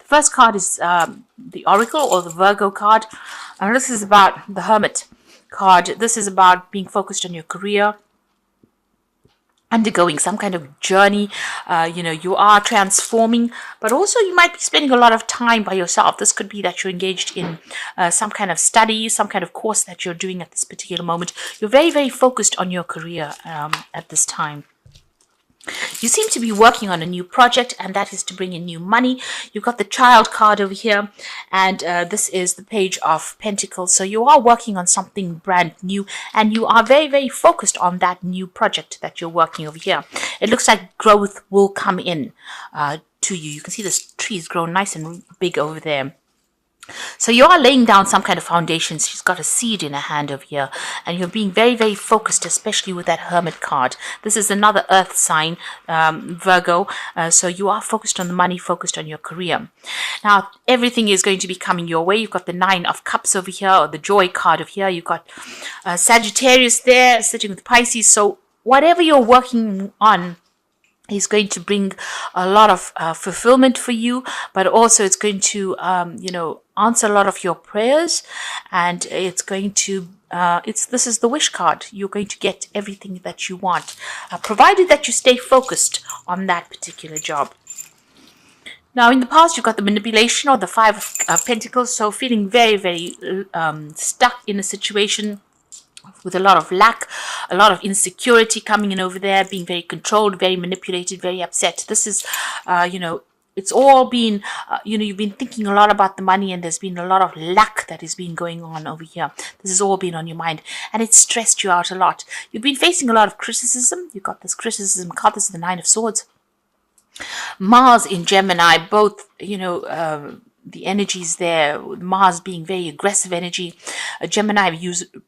The first card is the Oracle or the Virgo card. And this is about the Hermit card. This is about being focused on your career, undergoing some kind of journey. You are transforming, but also you might be spending a lot of time by yourself. This could be that you're engaged in some kind of study, some kind of course that you're doing at this particular moment. You're very, very focused on your career at this time. You seem to be working on a new project, and that is to bring in new money. You've got the Child card over here, and this is the Page of Pentacles. So you are working on something brand new, and you are very, very focused on that new project that you're working over here. It looks like growth will come in to you. You can see this tree is grown nice and big over there. So you are laying down some kind of foundation. She's got a seed in her hand over here, and you're being very, very focused, especially with that Hermit card. This is another earth sign, Virgo. So you are focused on the money, focused on your career. Now, everything is going to be coming your way. You've got the Nine of Cups over here, or the Joy card over here. You've got Sagittarius there sitting with Pisces. So whatever you're working on is going to bring a lot of fulfillment for you, but also it's going to, answer a lot of your prayers, and it's going to, this is the wish card. You're going to get everything that you want, provided that you stay focused on that particular job. Now, in the past, you've got the manipulation or the Five of Pentacles, so feeling very, very stuck in a situation with a lot of lack, a lot of insecurity coming in over there, being very controlled, very manipulated, very upset. This is, it's all been, you've been thinking a lot about the money, and there's been a lot of lack that has been going on over here. This has all been on your mind, and it's stressed you out a lot. You've been facing a lot of criticism. You've got this criticism card. This is the Nine of Swords. Mars in Gemini, both, the energies there, Mars being very aggressive energy, Gemini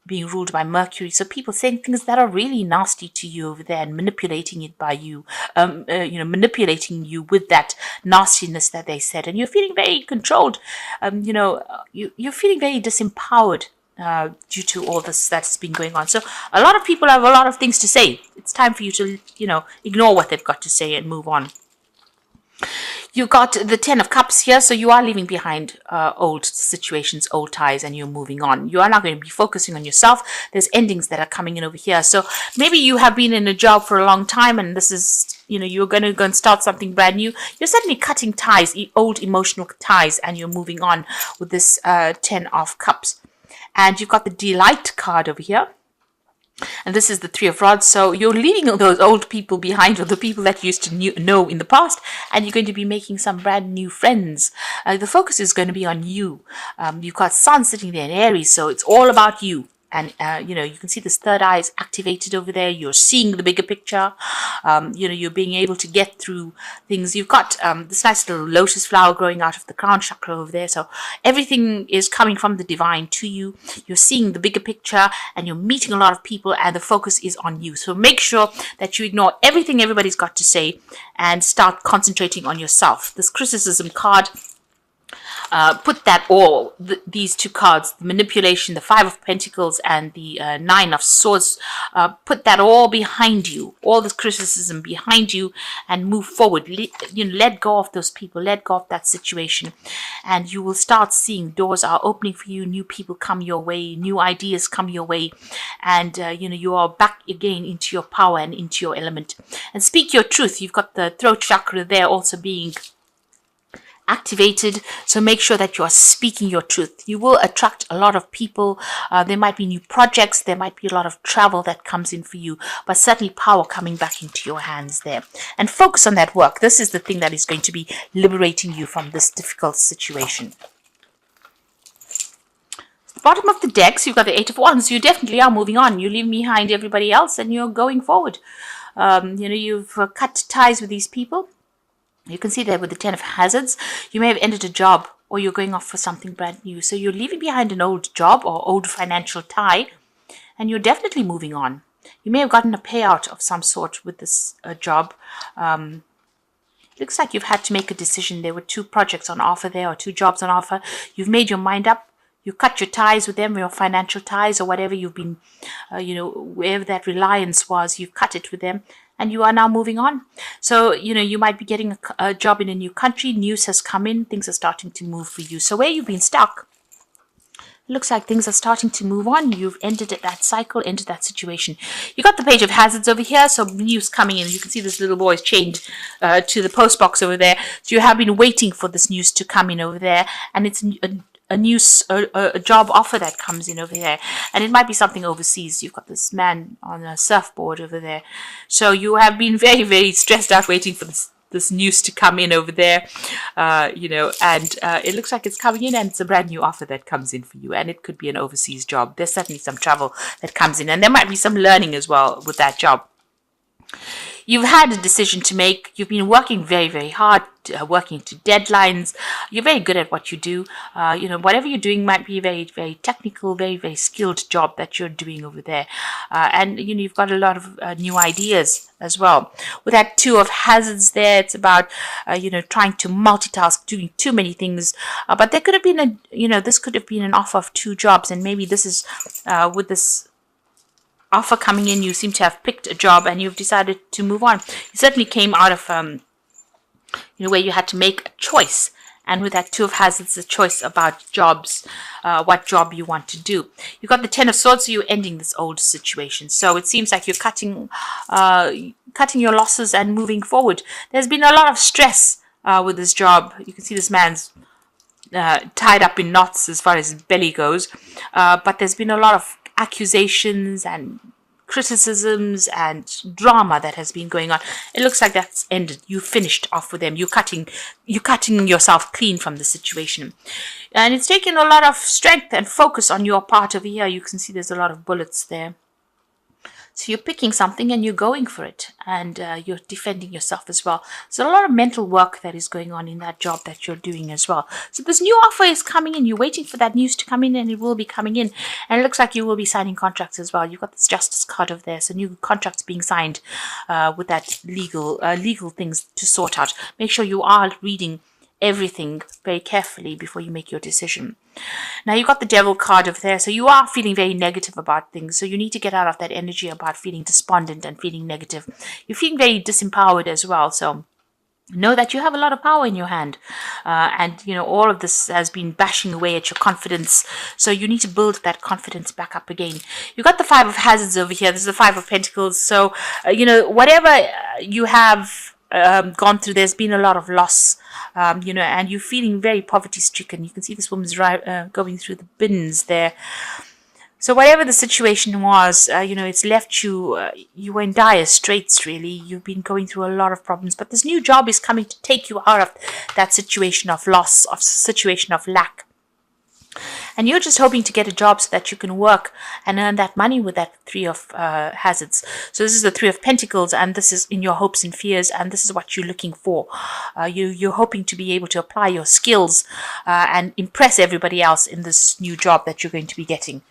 being ruled by Mercury. So people saying things that are really nasty to you over there and manipulating it by you, manipulating you with that nastiness that they said. And you're feeling very controlled. You're feeling very disempowered due to all this that's been going on. So a lot of people have a lot of things to say. It's time for you to, ignore what they've got to say and move on. You've got the Ten of Cups here, so you are leaving behind old situations, old ties, and you're moving on. You are not going to be focusing on yourself. There's endings that are coming in over here. So maybe you have been in a job for a long time, and this is, you're going to go and start something brand new. You're suddenly cutting ties, old emotional ties, and you're moving on with this Ten of Cups. And you've got the Delight card over here. And this is the Three of Rods. So you're leaving those old people behind, or the people that you used to know in the past, and you're going to be making some brand new friends. The focus is going to be on you. You've got Sun sitting there in Aries, so it's all about you. And, you can see this third eye is activated over there. You're seeing the bigger picture. You're being able to get through things. You've got this nice little lotus flower growing out of the crown chakra over there. So everything is coming from the divine to you. You're seeing the bigger picture, and you're meeting a lot of people, and the focus is on you. So make sure that you ignore everything everybody's got to say and start concentrating on yourself. This criticism card, put that all, these two cards, the manipulation, the Five of Pentacles, and the Nine of Swords, put that all behind you, all this criticism behind you, and move forward. Let go of those people, let go of that situation, and you will start seeing doors are opening for you, new people come your way, new ideas come your way, and you are back again into your power and into your element. And speak your truth. You've got the throat chakra there also being activated, so make sure that you are speaking your truth. You will attract a lot of people. There might be new projects, there might be a lot of travel that comes in for you, but certainly power coming back into your hands there. And focus on that work. This is the thing that is going to be liberating you from this difficult situation. The bottom of the deck, so you've got the Eight of Wands. You definitely are moving on. You leave behind everybody else, and you're going forward. You've cut ties with these people. You can see there with the Ten of Hazards, you may have ended a job, or you're going off for something brand new. So you're leaving behind an old job or old financial tie, and you're definitely moving on. You may have gotten a payout of some sort with this job. Looks like you've had to make a decision. There were two projects on offer there, or two jobs on offer. You've made your mind up. You cut your ties with them, your financial ties, or whatever you've been, wherever that reliance was, you've cut it with them. and you are now moving on. So, you might be getting a job in a new country. News has come in. Things are starting to move for you. So where you've been stuck, it looks like things are starting to move on. You've ended that cycle, ended that situation. You got the page of hazards over here. So news coming in. You can see this little boy is chained to the post box over there. So you have been waiting for this news to come in over there. And it's a job offer that comes in over there, and it might be something overseas. You've got this man on a surfboard over there, so you have been very, very stressed out waiting for this news to come in over there, and it looks like it's coming in, and it's a brand new offer that comes in for you, and it could be an overseas job. There's certainly some travel that comes in, and there might be some learning as well with that job. You've had a decision to make. You've been working very, very hard, working to deadlines. You're very good at what you do. Whatever you're doing might be a very, very technical, very, very skilled job that you're doing over there. And you've got a lot of new ideas as well. With that 2 of hazards there, it's about, trying to multitask, doing too many things. But there could have been this could have been an offer of 2 jobs. And maybe this is, with this offer coming in, you seem to have picked a job and you've decided to move on. You certainly came out of where you had to make a choice, and with that 2 of hazards, a choice about jobs, what job you want to do. You've got the 10 of swords, so you're ending this old situation. So it seems like you're cutting your losses and moving forward. There's been a lot of stress with this job. You can see this man's tied up in knots as far as his belly goes, but there's been a lot of accusations and criticisms and drama that has been going on. It looks like that's ended. You finished off with them. You're cutting yourself clean from the situation, and it's taken a lot of strength and focus on your part over here. You can see there's a lot of bullets there. So you're picking something and you're going for it, and you're defending yourself as well. So a lot of mental work that is going on in that job that you're doing as well. So this new offer is coming in. You're waiting for that news to come in, and it will be coming in. And it looks like you will be signing contracts as well. You've got this justice card over there. So new contracts being signed with that legal things to sort out. Make sure you are reading everything very carefully before you make your decision. Now you've got the devil card over there, so you are feeling very negative about things. So you need to get out of that energy about feeling despondent and feeling negative. You're feeling very disempowered as well. So know that you have a lot of power in your hand, and all of this has been bashing away at your confidence. So you need to build that confidence back up again. You've got the 5 of hazards over here. This is the 5 of pentacles. So whatever you have gone through, there's been a lot of loss, and you're feeling very poverty stricken. You can see this woman's going through the bins there. So whatever the situation was, it's left you, you were in dire straits, really. You've been going through a lot of problems, but this new job is coming to take you out of that situation of loss, of situation of lack. And you're just hoping to get a job so that you can work and earn that money with that 3 of hazards. So this is the 3 of pentacles, and this is in your hopes and fears, and this is what you're looking for. You're hoping to be able to apply your skills and impress everybody else in this new job that you're going to be getting.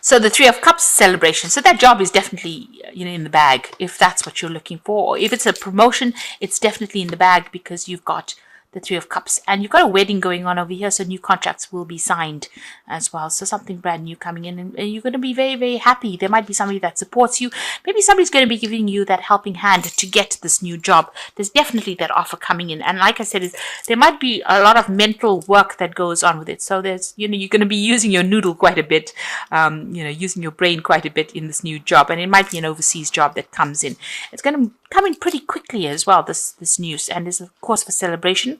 So the 3 of cups, celebration. So that job is definitely in the bag, if that's what you're looking for. Or if it's a promotion, it's definitely in the bag because you've got the 3 of cups, and you've got a wedding going on over here, so new contracts will be signed as well. So something brand new coming in, and you're going to be very, very happy. There might be somebody that supports you. Maybe somebody's going to be giving you that helping hand to get this new job. There's definitely that offer coming in, and like I said, there might be a lot of mental work that goes on with it. So there's you're going to be using your noodle quite a bit, using your brain quite a bit in this new job, and it might be an overseas job that comes in. It's going to come in pretty quickly as well, this news, and is of course for celebration.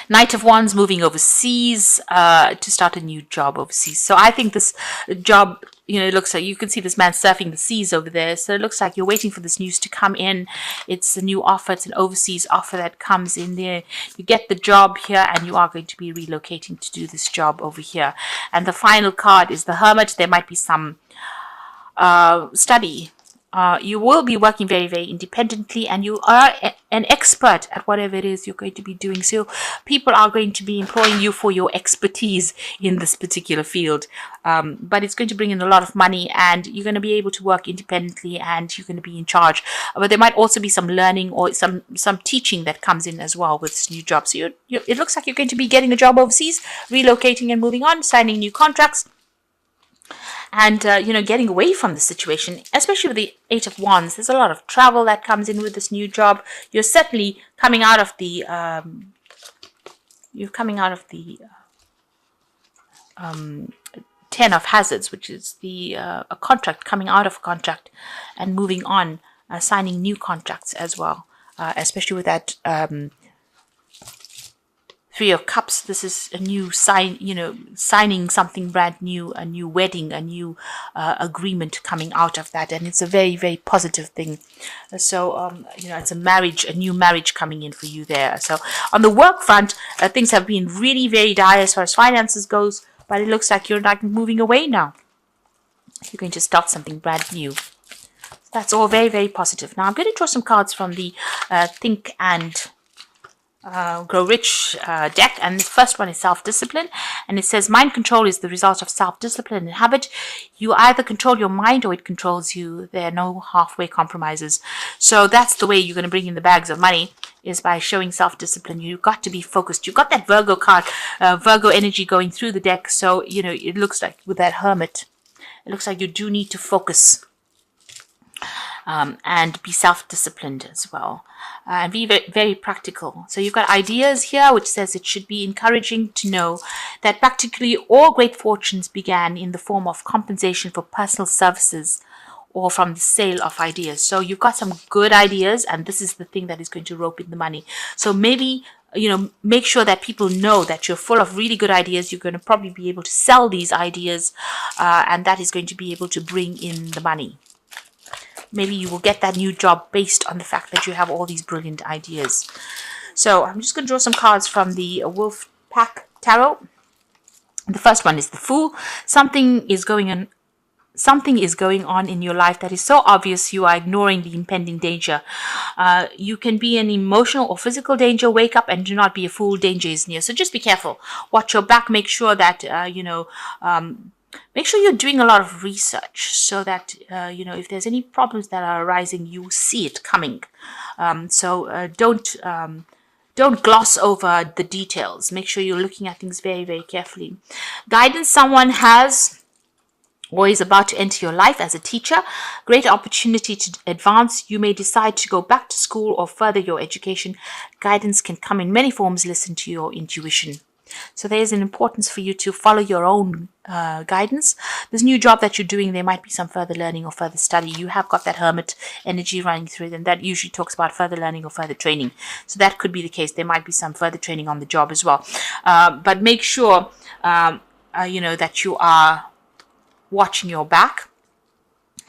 Knight of Wands, moving overseas to start a new job overseas. So I think this job, it looks like you can see this man surfing the seas over there. So it looks like you're waiting for this news to come in. It's a new offer. It's an overseas offer that comes in there. You get the job here, and you are going to be relocating to do this job over here. And the final card is the Hermit. There might be some study. You will be working very, very independently, and you are an expert at whatever it is you're going to be doing. So people are going to be employing you for your expertise in this particular field. But it's going to bring in a lot of money, and you're going to be able to work independently, and you're going to be in charge. But there might also be some learning or some teaching that comes in as well with this new job. So it looks like you're going to be getting a job overseas, relocating and moving on, signing new contracts. and getting away from the situation, especially with the Eight of Wands. There's a lot of travel that comes in with this new job. You're certainly coming out of the Ten of Hazards, which is a contract, coming out of a contract and moving on, signing new contracts as well, especially with that Three of Cups. This is a new signing something brand new, a new wedding, a new agreement coming out of that. And it's a very, very positive thing. So, it's a new marriage coming in for you there. So on the work front, things have been really very dire as far as finances goes, but it looks like you're like moving away now. You're going to start something brand new. That's all very, very positive. Now I'm going to draw some cards from the Think and Grow Rich deck, and the first one is self-discipline, and it says mind control is the result of self-discipline and habit. You either control your mind or it controls you. There are no halfway compromises. So that's the way you're going to bring in the bags of money, is by showing self-discipline. You've got to be focused. You've got that Virgo card, Virgo energy going through the deck. So it looks like with that Hermit, it looks like you do need to focus and be self-disciplined as well, and be very, very practical. So you've got ideas here, which says it should be encouraging to know that practically all great fortunes began in the form of compensation for personal services or from the sale of ideas. So you've got some good ideas, and this is the thing that is going to rope in the money. So maybe make sure that people know that you're full of really good ideas. You're going to probably be able to sell these ideas, and that is going to be able to bring in the money. Maybe you will get that new job based on the fact that you have all these brilliant ideas. So I'm just going to draw some cards from the Wolf Pack Tarot. The first one is the Fool. Something is going on in your life that is so obvious you are ignoring the impending danger. You can be in emotional or physical danger. Wake up and do not be a fool. Danger is near. So just be careful. Watch your back. Make sure that make sure you're doing a lot of research, so that if there's any problems that are arising, you see it coming. So don't gloss over the details. Make sure you're looking at things very, very carefully. Guidance someone has or is about to enter your life as a teacher. Great opportunity to advance. You may decide to go back to school or further your education. Guidance can come in many forms. Listen to your intuition. So there is an importance for you to follow your own guidance. This new job that you're doing, there might be some further learning or further study. You have got that Hermit energy running through it, and that usually talks about further learning or further training. So that could be the case. There might be some further training on the job as well. But make sure, that you are watching your back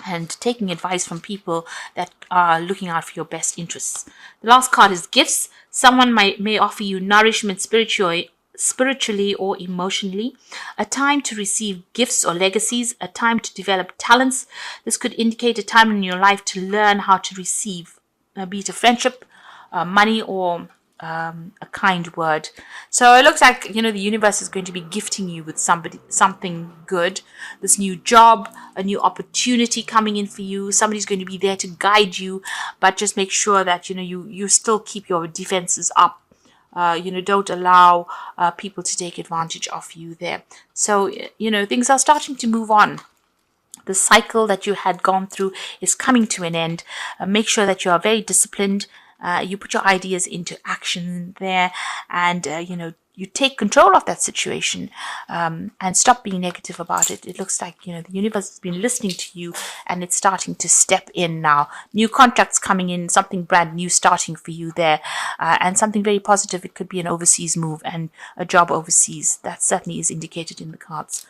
and taking advice from people that are looking out for your best interests. The last card is Gifts. Someone may offer you nourishment spiritually or emotionally, a time to receive gifts or legacies, a time to develop talents. This could indicate a time in your life to learn how to receive, be it a friendship, money, or a kind word. So it looks like the universe is going to be gifting you with something good. This new job, a new opportunity coming in for you. Somebody's going to be there to guide you, but just make sure that you still keep your defenses up. Don't allow people to take advantage of you there. So, things are starting to move on. The cycle that you had gone through is coming to an end. Make sure that you are very disciplined. You put your ideas into action there, and, you take control of that situation, and stop being negative about it. It looks like, the universe has been listening to you, and it's starting to step in now. New contracts coming in, something brand new starting for you there, and something very positive. It could be an overseas move and a job overseas. That certainly is indicated in the cards.